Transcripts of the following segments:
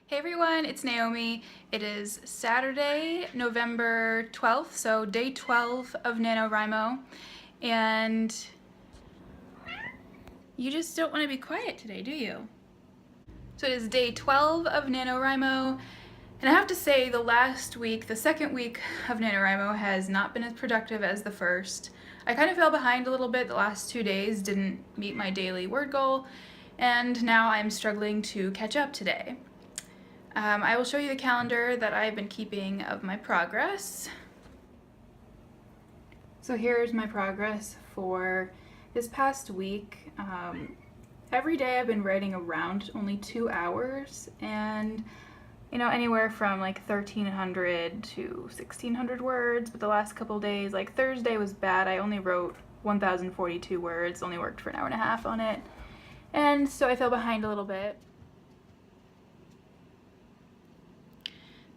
Hey everyone, it's Naomi. It is Saturday, November 12th, so day 12 of NaNoWriMo, and you just don't want to be quiet today, do you? So it is day 12 of NaNoWriMo, and I have to say the last week, the second week of NaNoWriMo has not been as productive as the first. I kind of fell behind a little bit. The last 2 days didn't meet my daily word goal, and now I'm struggling to catch up today. I will show you the calendar that I've been keeping of my progress. So here's my progress for this past week. Every day I've been writing around only 2 hours, and anywhere from like 1,300 to 1,600 words, but the last couple days, like Thursday was bad. I only wrote 1,042 words, only worked for an hour and a half on it, and so I fell behind a little bit.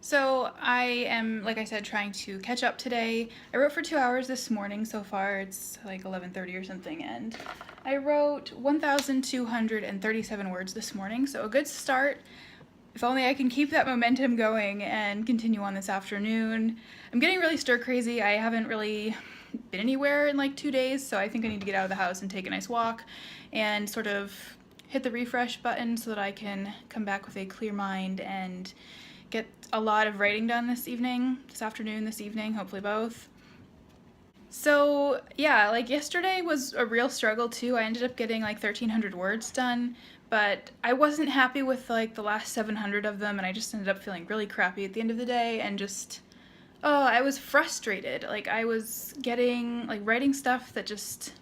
So I am, like I said, trying to catch up today. I wrote for 2 hours this morning so far. It's like 11:30 or something, and I wrote 1,237 words this morning, so a good start. If only I can keep that momentum going and continue on this afternoon. I'm getting really stir crazy. I haven't really been anywhere in like 2 days, so I think I need to get out of the house and take a nice walk and sort of hit the refresh button so that I can come back with a clear mind and get a lot of writing done this afternoon, this evening, hopefully both. So yeah, like yesterday was a real struggle too. I ended up getting like 1,300 words done, but I wasn't happy with like the last 700 of them, and I just ended up feeling really crappy at the end of the day and just, oh, I was frustrated. Like I was getting, like writing stuff that just,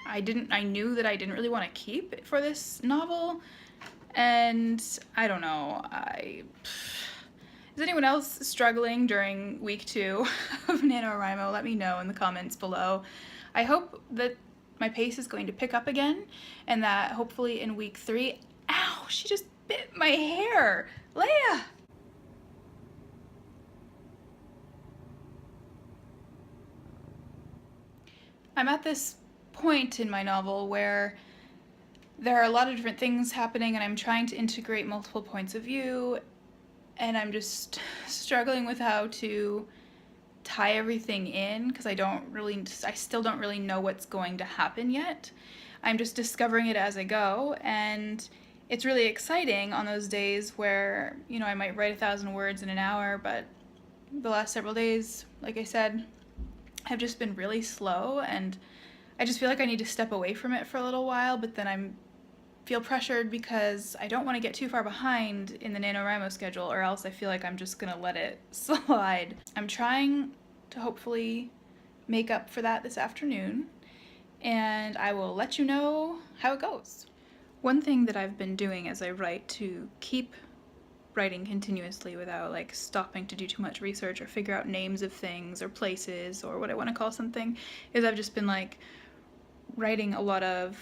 I knew that I didn't really want to keep for this novel, and I don't know, is anyone else struggling during week 2 of NaNoWriMo? Let me know in the comments below. I hope that my pace is going to pick up again, and that hopefully in week 3, ow, she just bit my hair, Leia! I'm at this point in my novel where there are a lot of different things happening, and I'm trying to integrate multiple points of view, and I'm just struggling with how to tie everything in because I still don't really know what's going to happen yet. I'm just discovering it as I go, and it's really exciting on those days where, I might write 1,000 words in an hour, but the last several days, like I said, have just been really slow, and I just feel like I need to step away from it for a little while, but then I feel pressured because I don't want to get too far behind in the NaNoWriMo schedule, or else I feel like I'm just gonna let it slide. I'm trying to hopefully make up for that this afternoon, and I will let you know how it goes. One thing that I've been doing as I write to keep writing continuously without like stopping to do too much research or figure out names of things or places or what I want to call something is I've just been like writing a lot of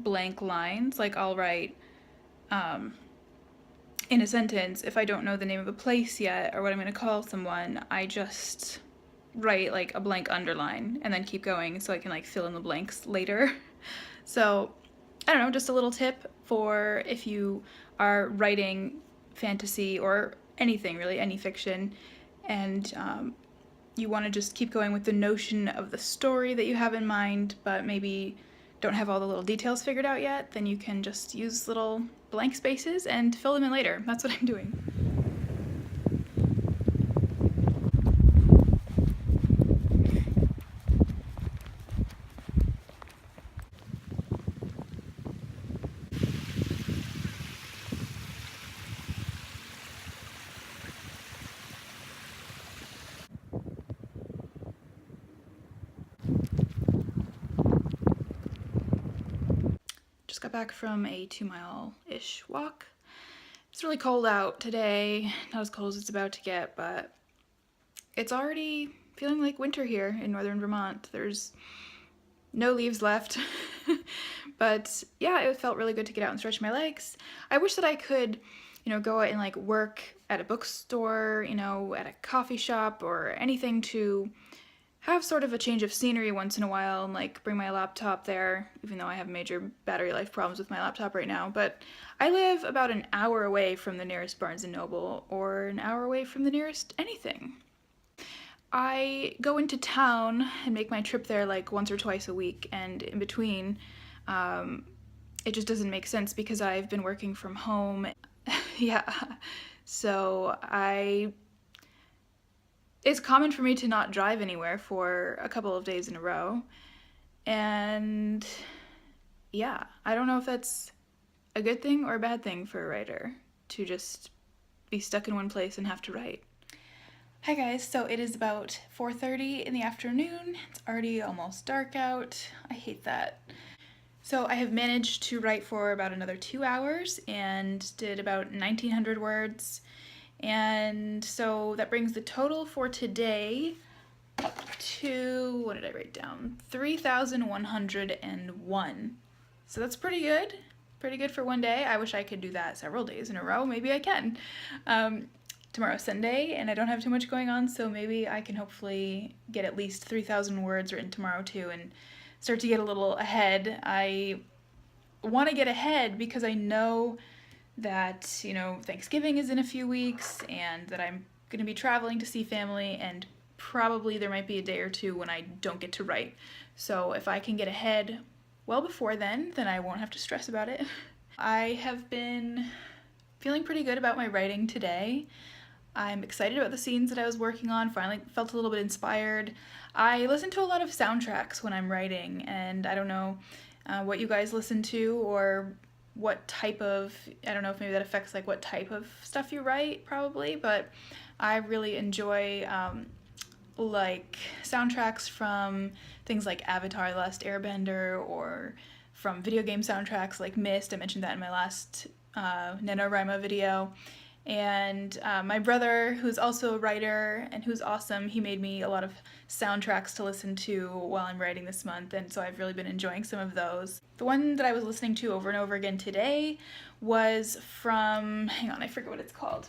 blank lines. Like I'll write in a sentence, if I don't know the name of a place yet or what I'm going to call someone, I just write like a blank underline and then keep going so I can like fill in the blanks later. So I don't know, just a little tip for if you are writing fantasy or anything really, any fiction, and you want to just keep going with the notion of the story that you have in mind, but maybe don't have all the little details figured out yet, then you can just use little blank spaces and fill them in later. That's what I'm doing. Just got back from a 2-mile-ish walk. It's really cold out today, not as cold as it's about to get, but it's already feeling like winter here in northern Vermont. There's no leaves left, but yeah, it felt really good to get out and stretch my legs. I wish that I could, go out and like work at a bookstore, at a coffee shop or anything to have sort of a change of scenery once in a while and like bring my laptop there, even though I have major battery life problems with my laptop right now. But I live about an hour away from the nearest Barnes & Noble, or an hour away from the nearest anything. I go into town and make my trip there like once or twice a week, and in between, it just doesn't make sense because I've been working from home. Yeah, so it's common for me to not drive anywhere for a couple of days in a row. And yeah, I don't know if that's a good thing or a bad thing for a writer, to just be stuck in one place and have to write. Hi guys, so it is about 4:30 in the afternoon. It's already almost dark out. I hate that. So I have managed to write for about another 2 hours and did about 1,900 words. And so that brings the total for today up to, what did I write down? 3,101. So that's pretty good. Pretty good for one day. I wish I could do that several days in a row. Maybe I can. Tomorrow's Sunday and I don't have too much going on, so maybe I can hopefully get at least 3,000 words written tomorrow too and start to get a little ahead. I want to get ahead because I know that, you know, Thanksgiving is in a few weeks and that I'm going to be traveling to see family, and probably there might be a day or two when I don't get to write. So if I can get ahead well before then I won't have to stress about it. I have been feeling pretty good about my writing today. I'm excited about the scenes that I was working on, finally felt a little bit inspired. I listen to a lot of soundtracks when I'm writing, and I don't know what you guys listen to or what type of, I don't know if maybe that affects like what type of stuff you write, probably, but I really enjoy like soundtracks from things like Avatar: The Last Airbender, or from video game soundtracks like Myst. I mentioned that in my last NaNoWriMo video. And my brother, who's also a writer and who's awesome, he made me a lot of soundtracks to listen to while I'm writing this month, and so I've really been enjoying some of those. The one that I was listening to over and over again today was from, hang on, I forget what it's called.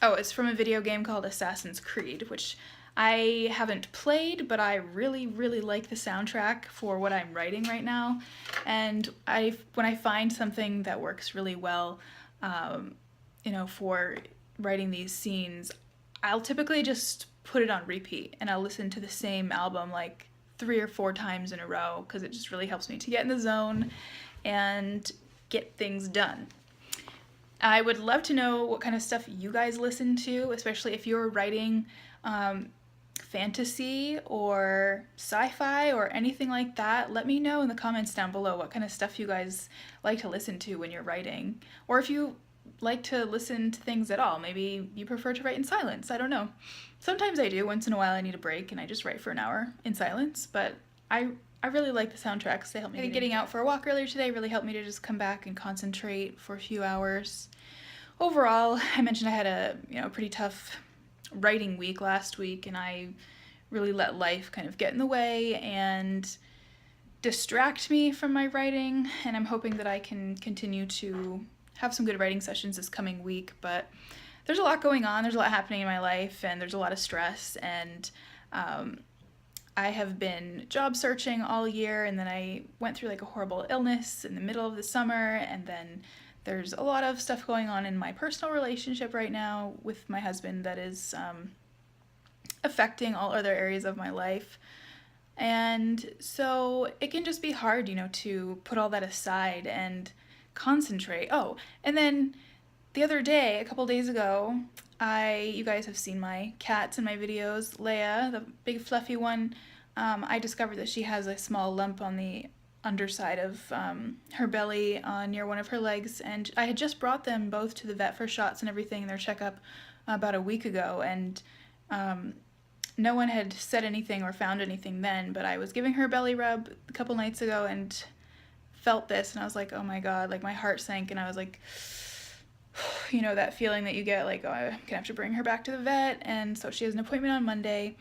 Oh, it's from a video game called Assassin's Creed, which I haven't played, but I really, really like the soundtrack for what I'm writing right now. And when I find something that works really well, you know, for writing these scenes, I'll typically just put it on repeat and I'll listen to the same album like 3 or 4 times in a row, because it just really helps me to get in the zone and get things done. I would love to know what kind of stuff you guys listen to, especially if you're writing fantasy or sci-fi or anything like that. Let me know in the comments down below what kind of stuff you guys like to listen to when you're writing, or if you like to listen to things at all. Maybe you prefer to write in silence. I don't know. Sometimes I do. Once in a while I need a break and I just write for an hour in silence, but I really like the soundtracks. They help me. I think getting out for a walk earlier today really helped me to just come back and concentrate for a few hours. Overall, I mentioned I had a pretty tough writing week last week, and I really let life kind of get in the way and distract me from my writing, and I'm hoping that I can continue to have some good writing sessions this coming week. But there's a lot going on, there's a lot happening in my life, and there's a lot of stress, and I have been job searching all year, and then I went through like a horrible illness in the middle of the summer, and then there's a lot of stuff going on in my personal relationship right now with my husband that is affecting all other areas of my life. And so it can just be hard, to put all that aside and concentrate. Oh, and then the other day, a couple days ago, you guys have seen my cats in my videos. Leia, the big fluffy one, I discovered that she has a small lump on the underside of her belly near one of her legs, and I had just brought them both to the vet for shots and everything in their checkup about a week ago, and no one had said anything or found anything then, but I was giving her a belly rub a couple nights ago and felt this, and I was like, oh my god, like my heart sank, and I was like, that feeling that you get, like, oh, I'm gonna have to bring her back to the vet. And so she has an appointment on Monday,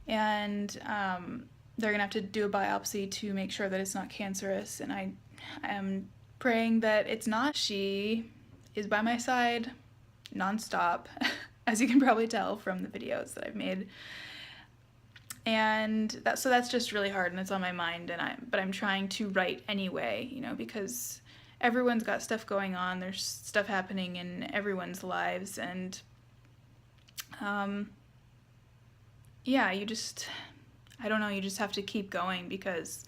and they're gonna have to do a biopsy to make sure that it's not cancerous, and I am praying that it's not. She is by my side nonstop, as you can probably tell from the videos that I've made. And so that's just really hard, and it's on my mind, but I'm trying to write anyway, you know, because everyone's got stuff going on. There's stuff happening in everyone's lives, and yeah, I don't know, you just have to keep going, because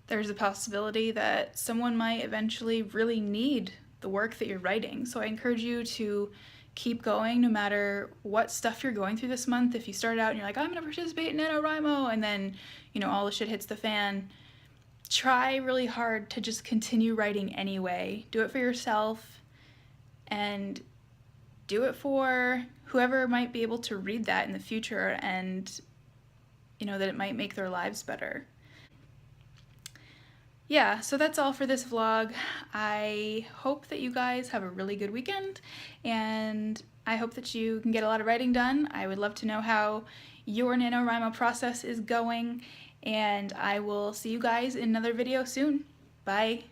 there's a possibility that someone might eventually really need the work that you're writing. So I encourage you to keep going no matter what stuff you're going through this month. If you start out and you're like, I'm going to participate in NaNoWriMo, and then, you know, all the shit hits the fan, try really hard to just continue writing anyway. Do it for yourself, and do it for whoever might be able to read that in the future, and, you know, that it might make their lives better. Yeah, so that's all for this vlog. I hope that you guys have a really good weekend, and I hope that you can get a lot of writing done. I would love to know how your NaNoWriMo process is going, and I will see you guys in another video soon. Bye!